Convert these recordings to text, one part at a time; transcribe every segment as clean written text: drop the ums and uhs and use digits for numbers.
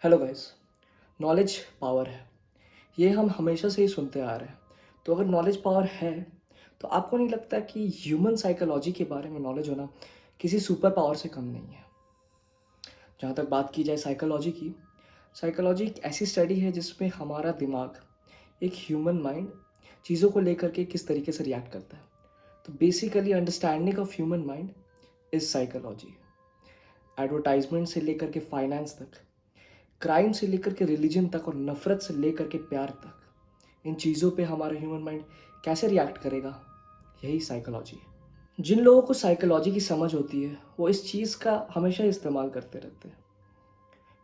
Hello guys. Knowledge power है। ये हम हमेशा से ही सुनते आ रहे हैं। तो अगर नॉलेज पावर है तो आपको नहीं लगता कि ह्यूमन साइकोलॉजी के बारे में नॉलेज होना किसी सुपर पावर से कम नहीं है। जहाँ तक बात की जाए साइकोलॉजी एक ऐसी स्टडी है जिसमें हमारा दिमाग, एक ह्यूमन माइंड, चीज़ों को लेकर के किस तरीके से रिएक्ट करता है। तो basically understanding of human mind is psychology. Advertisement से लेकर के फाइनेंस तक, क्राइम से लेकर के रिलीजन तक और नफरत से लेकर के प्यार तक, इन चीज़ों पे हमारा ह्यूमन माइंड कैसे रिएक्ट करेगा, यही साइकोलॉजी है। जिन लोगों को साइकोलॉजी की समझ होती है वो इस चीज़ का हमेशा इस्तेमाल करते रहते हैं।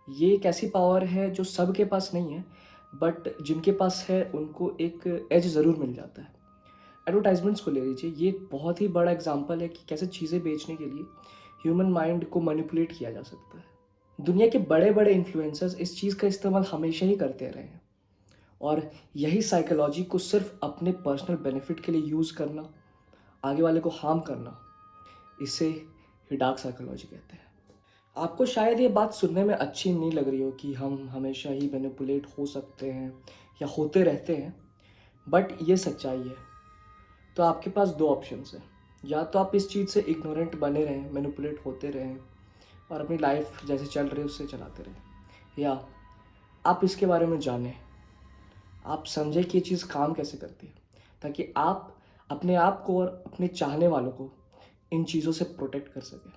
ये एक ऐसी पावर है जो सबके पास नहीं है, बट जिनके पास है उनको एक एज ज़रूर मिल जाता है। एडवर्टाइजमेंट्स को ले लीजिए, ये एक बहुत ही बड़ा एग्जाम्पल है कि कैसे चीज़ें बेचने के लिए ह्यूमन माइंड को मैनिपुलेट किया जा सकता है। दुनिया के बड़े बड़े इन्फ्लुएंसर्स इस चीज़ का इस्तेमाल हमेशा ही करते रहे हैं, और यही साइकोलॉजी को सिर्फ अपने पर्सनल बेनिफिट के लिए यूज़ करना, आगे वाले को हार्म करना, इसे ही डार्क साइकोलॉजी कहते हैं। आपको शायद ये बात सुनने में अच्छी नहीं लग रही हो कि हम हमेशा ही मैनिपुलेट हो सकते हैं या होते रहते हैं, बट ये सच्चाई है। तो आपके पास दो ऑप्शंस हैं। या तो आप इस चीज़ से इग्नोरेंट बने रहें, मैनिपुलेट होते रहें और अपनी लाइफ जैसे चल रही है उससे चलाते रहें, या आप इसके बारे में जानें, आप समझें कि ये चीज़ काम कैसे करती है, ताकि आप अपने आप को और अपने चाहने वालों को इन चीज़ों से प्रोटेक्ट कर सकें।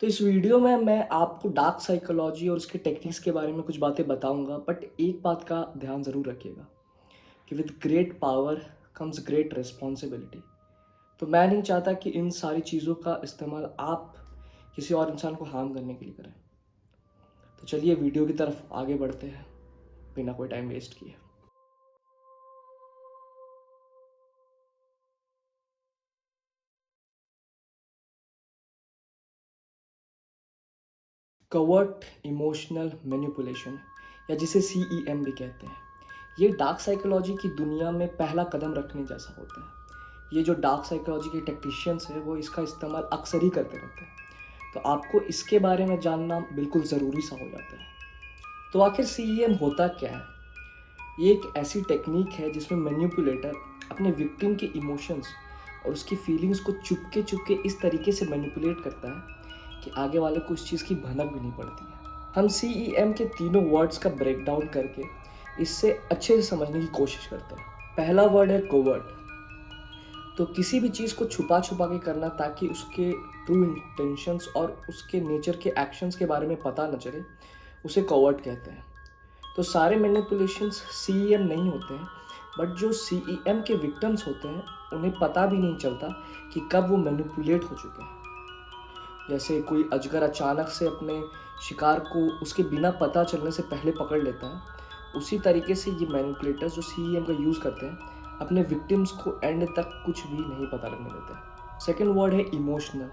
तो इस वीडियो में मैं आपको डार्क साइकोलॉजी और उसके टेक्निक्स के बारे में कुछ बातें बताऊंगा, बट एक बात का ध्यान ज़रूर रखिएगा कि with great power comes great responsibility. तो मैं नहीं चाहता कि इन सारी चीज़ों का इस्तेमाल आप किसी और इंसान को हार्म करने के लिए करें। तो चलिए वीडियो की तरफ आगे बढ़ते हैं बिना कोई टाइम वेस्ट किए। कवर्ट इमोशनल मैनिपुलेशन, या जिसे CEM भी कहते हैं, ये डार्क साइकोलॉजी की दुनिया में पहला कदम रखने जैसा होता है। ये जो डार्क साइकोलॉजी के टेक्नीशियंस हैं वो इसका इस्तेमाल अक्सर ही करते रहते हैं। तो आपको इसके बारे में जानना बिल्कुल ज़रूरी सा हो जाता है। तो आखिर CEM होता क्या है? ये एक ऐसी टेक्निक है जिसमें मैनिपुलेटर अपने विक्टिम के इमोशंस और उसकी फीलिंग्स को चुपके चुपके इस तरीके से मैनिपुलेट करता है कि आगे वाले को इस चीज़ की भनक भी नहीं पड़ती है। हम CEM के तीनों वर्ड्स का ब्रेक डाउन करके इससे अच्छे से समझने की कोशिश करते हैं। पहला वर्ड है कोवर्ट। तो किसी भी चीज़ को छुपा छुपा के करना ताकि उसके ट्रू इंटेंशंस और उसके नेचर के एक्शंस के बारे में पता न चले, उसे कोवर्ट कहते हैं। तो सारे मैनिपुलेशंस CEM नहीं होते हैं, बट जो CEM के विक्टिम्स होते हैं उन्हें पता भी नहीं चलता कि कब वो मैनिपुलेट हो चुके हैं। जैसे कोई अजगर अचानक से अपने शिकार को उसके बिना पता चलने से पहले पकड़ लेता है, उसी तरीके से ये मैनिपुलेटर्स जो CEM का यूज़ करते हैं अपने विक्टिम्स को एंड तक कुछ भी नहीं पता लगने देते। सेकेंड वर्ड है इमोशनल।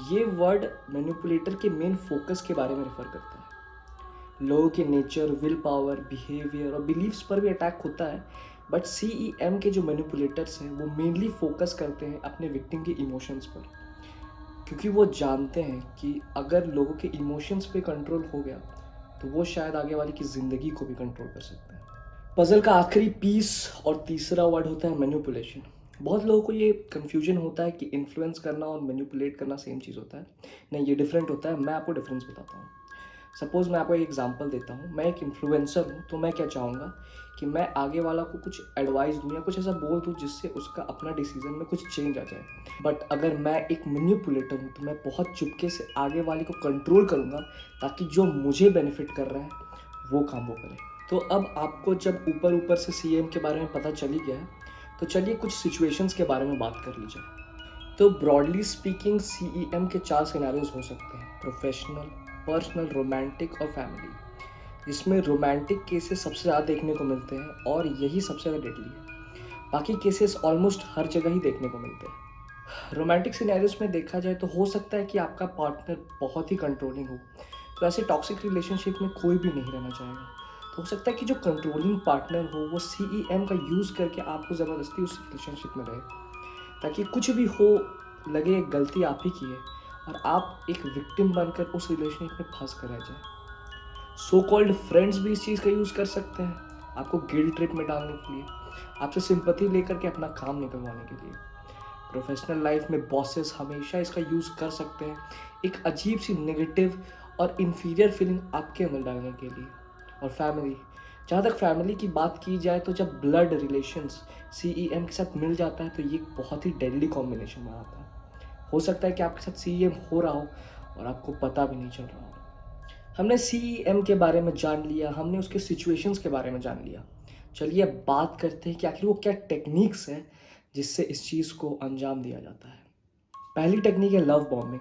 ये वर्ड मैनिपुलेटर के मेन फोकस के बारे में रेफर करता है। लोगों के नेचर, विल पावर, बिहेवियर और बिलीव्स पर भी अटैक होता है, बट CEM के जो मैनिपुलेटर्स हैं वो मेनली फोकस करते हैं अपने विक्टिम के इमोशंस पर, क्योंकि वो जानते हैं कि अगर लोगों के इमोशंस पे कंट्रोल हो गया तो वो शायद आगे वाले की ज़िंदगी को भी कंट्रोल कर सकते हैं। पजल का आखिरी पीस और तीसरा वर्ड होता है मैनिपुलेशन। बहुत लोगों को ये कन्फ्यूजन होता है कि इन्फ्लुएंस करना और मैनिपुलेट करना सेम चीज़ होता है। नहीं, ये डिफरेंट होता है। मैं आपको डिफरेंस बताता हूँ। सपोज़ मैं आपको एक एग्जांपल देता हूँ। मैं एक इन्फ्लुएंसर हूँ, तो मैं क्या चाहूँगा कि मैं आगे वाला को कुछ एडवाइस दूँ या कुछ ऐसा बोल दूँ जिससे उसका अपना डिसीजन में कुछ चेंज आ जाए। बट अगर मैं एक मैनिपुलेटर हूँ तो मैं बहुत चुपके से आगे वाले को कंट्रोल करूँगा ताकि जो मुझे बेनिफिट कर रहा है वो काम वो करे। तो अब आपको जब ऊपर ऊपर से CEM के बारे में पता चल ही गया है, तो चलिए कुछ सिचुएशंस के बारे में बात कर लीजिए। तो ब्रॉडली स्पीकिंग CEM के 4 सिनेरियोज हो सकते हैं: प्रोफेशनल, पर्सनल, रोमांटिक और फैमिली। जिसमें रोमांटिक केसेस सबसे ज़्यादा देखने को मिलते हैं और यही सबसे ज़्यादा डेडली है। बाकी केसेस ऑलमोस्ट हर जगह ही देखने को मिलते हैं। रोमांटिक सिनेरियोज में देखा जाए तो हो सकता है कि आपका पार्टनर बहुत ही कंट्रोलिंग हो, तो ऐसे टॉक्सिक रिलेशनशिप में कोई भी नहीं रहना चाहेगा। तो हो सकता है कि जो कंट्रोलिंग पार्टनर हो वो CEM का यूज़ करके आपको ज़बरदस्ती उस रिलेशनशिप में रहे, ताकि कुछ भी हो लगे गलती आप ही की है और आप एक विक्टिम बनकर उस रिलेशनशिप में फंस कर रह जाए। सो कॉल्ड फ्रेंड्स भी इस चीज़ का यूज़ कर सकते हैं आपको गिल्ट ट्रिप में डालने के लिए, आपसे सिंपैथी लेकर के अपना काम निकलवाने के लिए। प्रोफेशनल लाइफ में बॉसेस हमेशा इसका यूज़ कर सकते हैं एक अजीब सी नेगेटिव और इन्फीरियर फीलिंग आपके अंदर डालने के लिए। और फैमिली, जहाँ तक फैमिली की बात की जाए तो जब ब्लड रिलेशंस CEM के साथ मिल जाता है तो ये एक बहुत ही डेडली कॉम्बिनेशन बनाता है। हो सकता है कि आपके साथ CEM हो रहा हो और आपको पता भी नहीं चल रहा हो। हमने CEM के बारे में जान लिया, हमने उसके सिचुएशंस के बारे में जान लिया। चलिए अब बात करते हैं कि आखिर वो क्या टेक्निक्स हैं जिससे इस चीज़ को अंजाम दिया जाता है। पहली टेक्निक है लव बॉम्बिंग।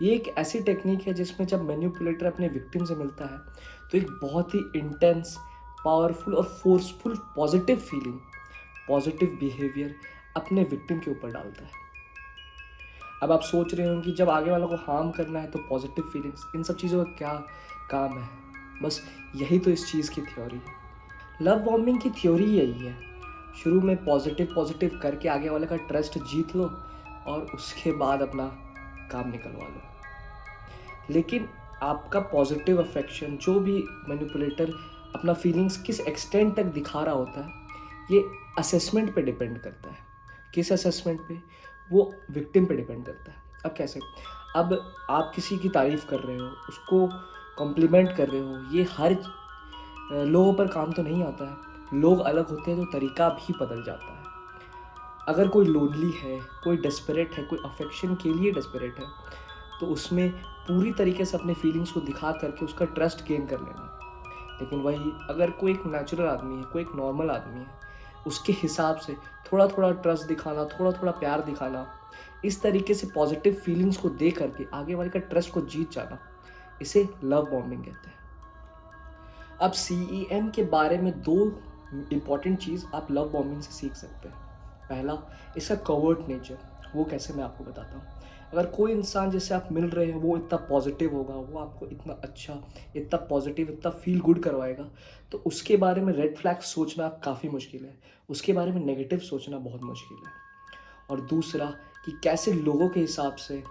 ये एक ऐसी टेक्निक है जिसमें जब मैनिपुलेटर अपने विक्टिम से मिलता है तो एक बहुत ही इंटेंस, पावरफुल और forceful positive feeling, positive behaviour अपने विक्टिम के ऊपर डालता है। अब आप सोच रहे होंगे कि जब आगे वालों को हार्म करना है तो पॉजिटिव फीलिंग्स, इन सब चीज़ों का क्या काम है? बस यही तो इस चीज़ की थ्योरी है। लव बॉम्बिंग की थ्योरी यही है, शुरू में पॉजिटिव पॉजिटिव करके आगे वाले का ट्रस्ट जीत लो और उसके बाद अपना काम निकलवा लो। लेकिन आपका पॉजिटिव अफेक्शन, जो भी मैनिपुलेटर अपना फीलिंग्स किस एक्सटेंट तक दिखा रहा होता है, ये असेसमेंट पे डिपेंड करता है। किस असेसमेंट पे? वो विक्टिम पे डिपेंड करता है। अब कैसे? अब आप किसी की तारीफ़ कर रहे हो, उसको कॉम्प्लीमेंट कर रहे हो, ये हर लोगों पर काम तो नहीं आता है। लोग अलग होते हैं तो तरीका भी बदल जाता है। अगर कोई लोनली है, कोई डेस्परेट है, कोई अफेक्शन के लिए डेस्परेट है, तो उसमें पूरी तरीके से अपने फीलिंग्स को दिखा करके उसका ट्रस्ट गेन कर लेना। लेकिन वही अगर कोई एक नेचुरल आदमी है, कोई एक नॉर्मल आदमी है, उसके हिसाब से थोड़ा थोड़ा ट्रस्ट दिखाना, थोड़ा थोड़ा प्यार दिखाना, इस तरीके से पॉजिटिव फीलिंग्स को दे करके आगे वाले का ट्रस्ट को जीत जाना, इसे लव बॉम्बिंग कहते हैं। अब CEM के बारे में दो इम्पॉर्टेंट चीज़ आप लव बॉम्बिंग से सीख सकते हैं। पहला, इसका कवर्ट नेचर। वो कैसे, मैं आपको बताता हूँ। अगर कोई इंसान जिससे आप मिल रहे हैं वो इतना पॉजिटिव होगा, वो आपको इतना अच्छा, इतना पॉजिटिव, इतना फील गुड करवाएगा, तो उसके बारे में रेड फ्लैग सोचना काफ़ी मुश्किल है, उसके बारे में नेगेटिव सोचना बहुत मुश्किल है। और दूसरा कि कैसे लोगों के हिसाब से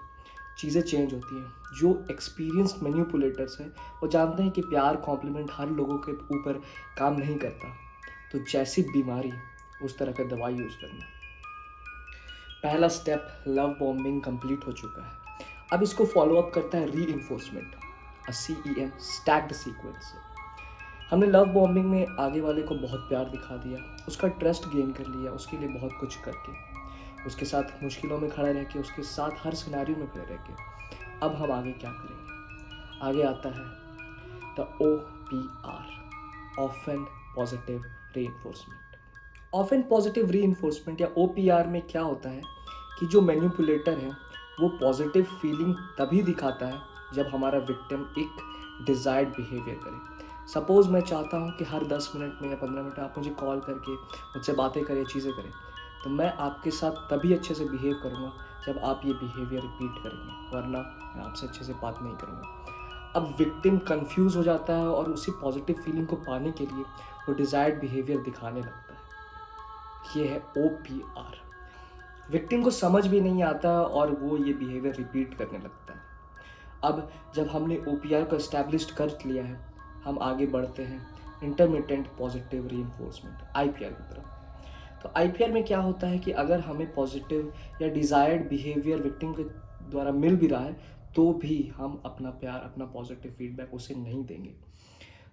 चीज़ें चेंज होती हैं। जो एक्सपीरियंस्ड मैनिपुलेटर्स हैं वो जानते हैं कि प्यार, कॉम्प्लीमेंट हर लोगों के ऊपर काम नहीं करता। तो जैसी बीमारी उस तरह का दवाई यूज़ करना। पहला स्टेप लव बॉम्बिंग कंप्लीट हो चुका है। अब इसको फॉलो अप करता है री-इन्फोर्समेंट, CEM स्टैक्ड सीक्वेंस से। हमने लव बॉम्बिंग में आगे वाले को बहुत प्यार दिखा दिया, उसका ट्रस्ट गेन कर लिया, उसके लिए बहुत कुछ करके, उसके साथ मुश्किलों में खड़ा रह के, उसके साथ हर सिनेरियो में खड़े रह के। अब हम आगे क्या करेंगे? आगे आता है the OPR, often positive reinforcement. Often positive reinforcement या OPR में क्या होता है कि जो मैनिपुलेटर है वो पॉजिटिव फीलिंग तभी दिखाता है जब हमारा विक्टिम एक डिज़ायर्ड बिहेवियर करे। सपोज़ मैं चाहता हूँ कि हर 10 मिनट में या 15 मिनट में आप मुझे कॉल करके मुझसे बातें करें, चीज़ें करें, तो मैं आपके साथ तभी अच्छे से बिहेव करूँगा जब आप ये बिहेवियर रिपीट करेंगे, वरना मैं आपसे अच्छे से बात नहीं करूँगा। अब विक्टिम कंफ्यूज हो जाता है और उसी पॉजिटिव फीलिंग को पाने के लिए वो डिज़ायर्ड बिहेवियर दिखाने लगता है। ये है OPR। विक्टिम को समझ भी नहीं आता और वो ये बिहेवियर रिपीट करने लगता है। अब जब हमने OPR को एस्टैब्लिश कर लिया है, हम आगे बढ़ते हैं इंटरमिटेंट पॉजिटिव रीइंफोर्समेंट, IPR की तरफ। तो IPR में क्या होता है कि अगर हमें पॉजिटिव या डिज़ायर्ड बिहेवियर विक्टिम के द्वारा मिल भी रहा है तो भी हम अपना प्यार, अपना पॉजिटिव फीडबैक उसे नहीं देंगे।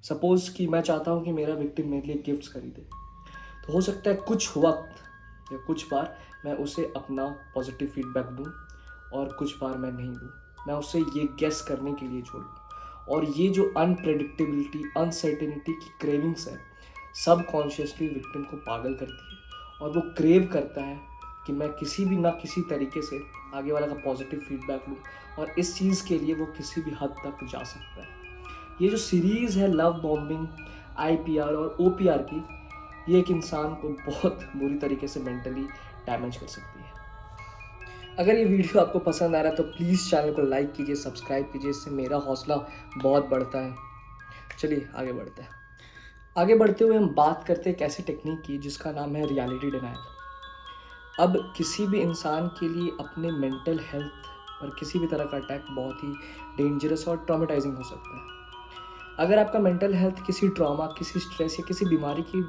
सपोज़ कि मैं चाहता हूँ कि मेरा विक्टिम मेरे लिए गिफ्ट्स खरीदे, तो हो सकता है कुछ वक्त या कुछ बार मैं उसे अपना पॉजिटिव फीडबैक दूँ और कुछ बार मैं नहीं दूँ। मैं उसे ये गेस करने के लिए छोड़ूँ। और ये जो अनप्रेडिक्टेबिलिटी, अनसर्टेनिटी की क्रेविंग्स है, सब कॉन्शियसली विक्टिम को पागल करती है और वो क्रेव करता है कि मैं किसी भी ना किसी तरीके से आगे वाला का पॉजिटिव फीडबैक लूँ, और इस चीज़ के लिए वो किसी भी हद तक जा सकता है। ये जो सीरीज़ है लव बॉम्बिंग, IPR और OPR की, ये एक इंसान को बहुत बुरी तरीके से मेंटली डैमेज कर सकती है। अगर ये वीडियो आपको पसंद आ रहा है तो प्लीज़ चैनल को लाइक कीजिए, सब्सक्राइब कीजिए, इससे मेरा हौसला बहुत बढ़ता है। चलिए आगे बढ़ते हैं। आगे बढ़ते हुए हम बात करते हैं एक ऐसी टेक्निक की जिसका नाम है रियलिटी डिनायल। अब किसी भी इंसान के लिए अपने मेंटल हेल्थ पर किसी भी तरह का अटैक बहुत ही डेंजरस और ट्रॉमेटाइजिंग हो सकता है। अगर आपका मेंटल हेल्थ किसी ट्रॉमा, किसी स्ट्रेस या किसी बीमारी की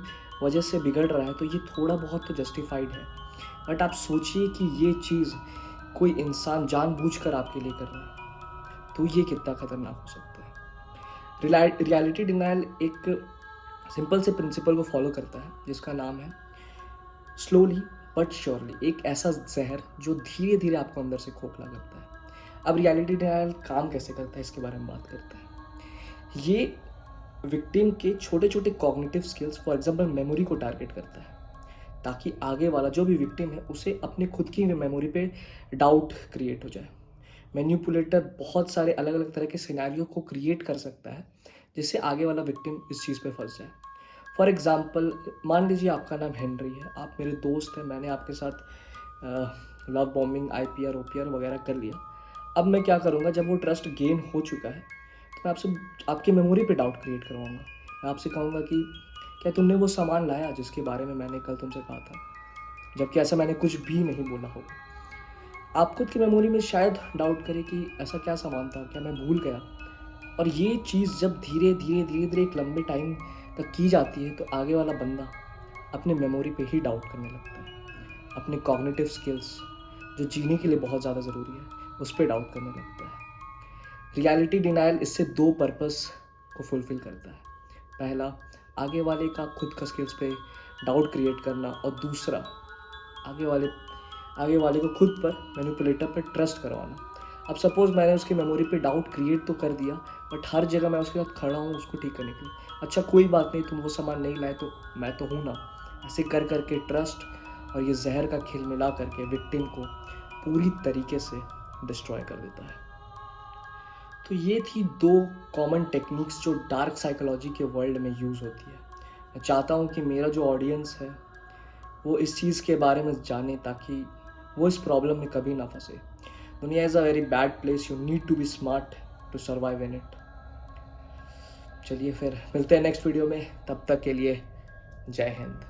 वजह से बिगड़ रहा है तो ये थोड़ा बहुत तो जस्टिफाइड है। बट आप सोचिए कि ये चीज़ कोई इंसान जानबूझकर आपके लिए कर रहा है, तो ये कितना खतरनाक हो सकता है। रियलिटी डिनायल एक सिंपल से प्रिंसिपल को फॉलो करता है जिसका नाम है स्लोली बट श्योरली, एक ऐसा जहर जो धीरे धीरे आपको अंदर से खोखला करता है। अब रियलिटी डिनायल काम कैसे करता है इसके बारे में बात करते हैं। ये विक्टिम के छोटे छोटे cognitive skills, for example memory को टारगेट करता है, ताकि आगे वाला जो भी विक्टिम है उसे अपने खुद की मेमोरी पे डाउट क्रिएट हो जाए। मैनिपुलेटर बहुत सारे अलग अलग तरह के सिनेरियो को क्रिएट कर सकता है जिससे आगे वाला विक्टिम इस चीज़ पे फंस जाए। फॉर एग्जांपल, मान लीजिए आपका नाम हेनरी है, आप मेरे दोस्त हैं, मैंने आपके साथ लव बॉम्बिंग, IPR OPR वगैरह कर लिया। अब मैं क्या करूँगा, जब वो ट्रस्ट गेन हो चुका है तो मैं आपसे आपकी मेमोरी पे डाउट क्रिएट करवाऊँगा। मैं आपसे कहूँगा कि क्या तुमने वो सामान लाया जिसके बारे में मैंने कल तुमसे कहा था, जबकि ऐसा मैंने कुछ भी नहीं बोला होगा। आप खुद की मेमोरी में शायद डाउट करें कि ऐसा क्या सामान था, क्या मैं भूल गया। और ये चीज़ जब धीरे धीरे धीरे धीरे एक लंबे टाइम तक की जाती है तो आगे वाला बंदा अपने मेमोरी पे ही डाउट करने लगता है, अपने कॉग्निटिव स्किल्स जो जीने के लिए बहुत ज़्यादा ज़रूरी है उस पर डाउट करने लगता है। रियलिटी डिनायल इससे दो पर्पस को फुलफिल करता है। पहला, आगे वाले का खुद का स्किल्स पे डाउट क्रिएट करना, और दूसरा, आगे वाले को खुद पर, मैनिपुलेटर पर ट्रस्ट करवाना। अब सपोज़ मैंने उसकी मेमोरी पे डाउट क्रिएट तो कर दिया, बट हर जगह मैं उसके साथ खड़ा हूँ उसको ठीक करने के लिए। अच्छा कोई बात नहीं, तुम वो सामान नहीं लाए तो मैं तो हूँ ना। ऐसे कर करके ट्रस्ट और ये जहर का खेल मिला करके विक्टिम को पूरी तरीके से डिस्ट्रॉय कर देता है। तो ये थी दो कॉमन टेक्निक्स जो डार्क साइकोलॉजी के वर्ल्ड में यूज़ होती है। मैं चाहता हूँ कि मेरा जो ऑडियंस है वो इस चीज़ के बारे में जाने, ताकि वो इस प्रॉब्लम में कभी ना फंसे। दुनिया is a very bad place, you need to be smart to survive in it. चलिए फिर मिलते हैं नेक्स्ट वीडियो में, तब तक के लिए जय हिंद।